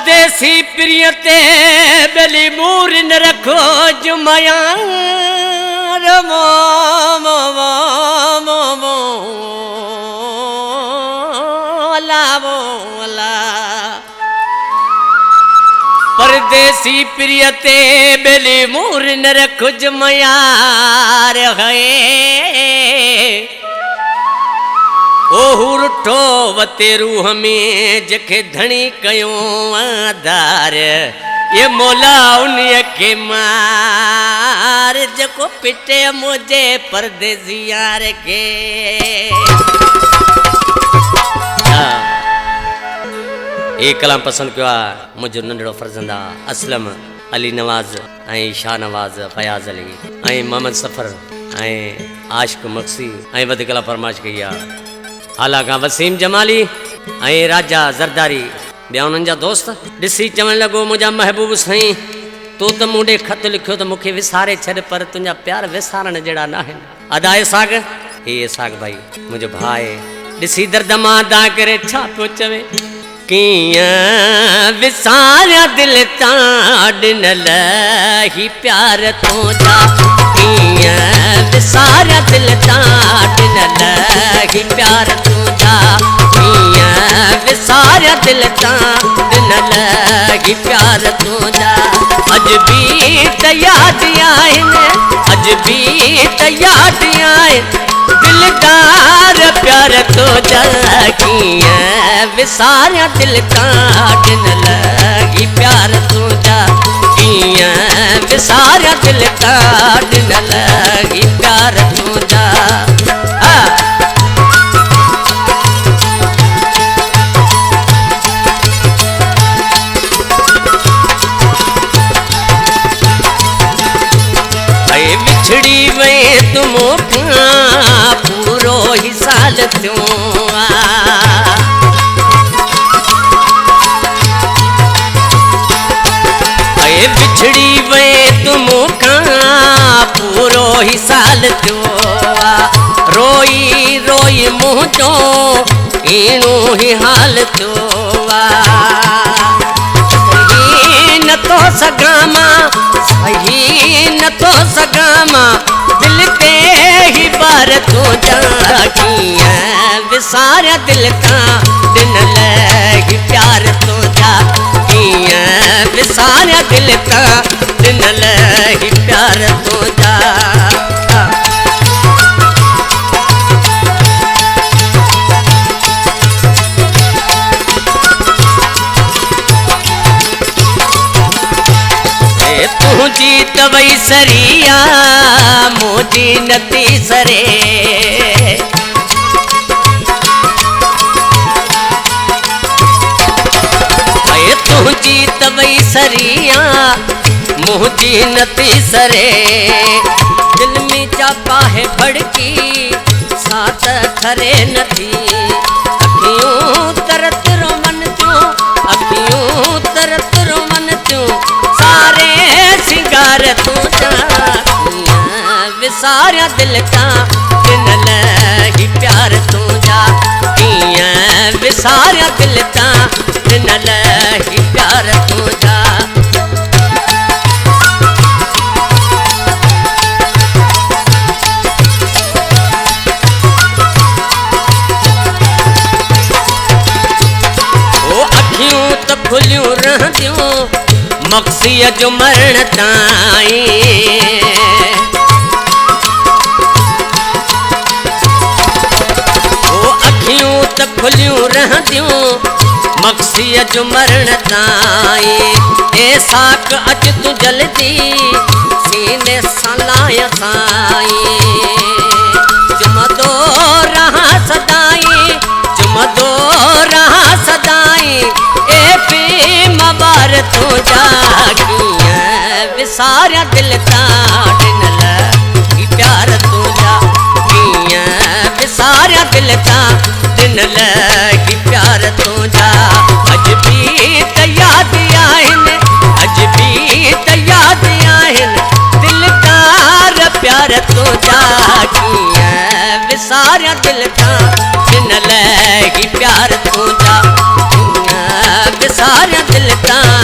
परदेसी प्रियते बेली मूर न रखो जुमाया मो मो मो मो मो अला परदेसी प्रियते बेली मूर न रखो जुमाया है ओहुरठो वते रूह में जखे धनी कयो आधार ये मौला उन्हीअ के मार जको पिटे मुझे परदेसी यार के। ये कलाम पसंद किया मुझे नंढड़ो फर्जंदा असलम अली नवाज ऐं शाह नवाज फयाज अली ऐं मोहम्मद सफ़र ऐं आशिक मक्सी ऐं वधीक फरमाइश कई आहे हालांकि वसीम जमाली ऐं राजा ज़रदारी ॿिया उन्हनि जा दोस्त ॾिसी चवणु लॻो मुंहिंजा महबूब साईं तो त मूं ॾे ख़त लिखियो त मूंखे विसारे छॾ पर तुंहिंजा प्यार विसारण जहिड़ा न आहिनि। अदाए साग हे साग भाई मुंहिंजो भाउ आहे ॾिसी दर्द मां अदा करे छा पियो चवे कीअं विसारिया दिलि तां ॾिनल ही प्यार तुंहिंजा कीअं विसारिया दिलि तां ॾिनल ही प्यार तुंहिंजा कीअं विसारिया दिलि तां ॾिनल ही प्यार तुंहिंजा अॼु बि त यादि आहिनि अॼु बि त यादि आहिनि दिलदार प्यार तुंहिंजा कीअं विसारिया दिलि तां ॾिनल ही प्यार तुंहिंजा कीअं विसारिया दिलि तां ॾिनल ही प्यार तुंहिंजा। बिछड़ी वे तुम पूरो ही साल थियो बिछड़ी वे तुम पूरो ही साल थियो रोई रोई मुंहिंजो इणो ही हाल थियो न तो सगामा सही न तो सगामा दिल ते ही बार तुंहिंजा कीअं विसारिया दिलि तां ॾिनल ही प्यार तुंहिंजा कीअं विसारिया दिलि तां ॾिनल ही प्यार तुंहिंजा। तुझी तवई सरिया मुझी नती सरे तुझी तवई सरिया मुझी नती सरे दिल में चापा है भड़की साथ खरे नथी अखियूं तरत रोमन थियूं अखियूं तरत रोमन थियूं सारे सिंगार तुंहिंजा विसारिया दिलि तां ॾिनल ही प्यार तुंहिंजा कीअं विसारिया दिलि तां ॾिनल ही प्यार तुंहिंजा। ओ अखियूं त खुलियूं रहंदियूं मक्सीअ जो मरण ताईं ओ अखियूं त खुलियूं रहंदियूं मक्सीअ जो मरण ताईं ए साक अच तूं जल्दी सीने सां लाय साईं चुमंदो रहां सदाईं चुमंदो रहां सदाईं ए प्रेम बार तुंहिंजा कीअं विसारिया दिलि तां ॾिनल ही प्यार तुंहिंजा कीअं विसारिया दिलि तां ॾिनल ही प्यार तुंहिंजा अॼु बि त यादि आहिनि अॼु बि त यादि आहिनि दिलदार प्यार तुंहिंजा कीअं विसारिया दिलि तां ॾिनल ही प्यार तुंहिंजा सारे दिल तां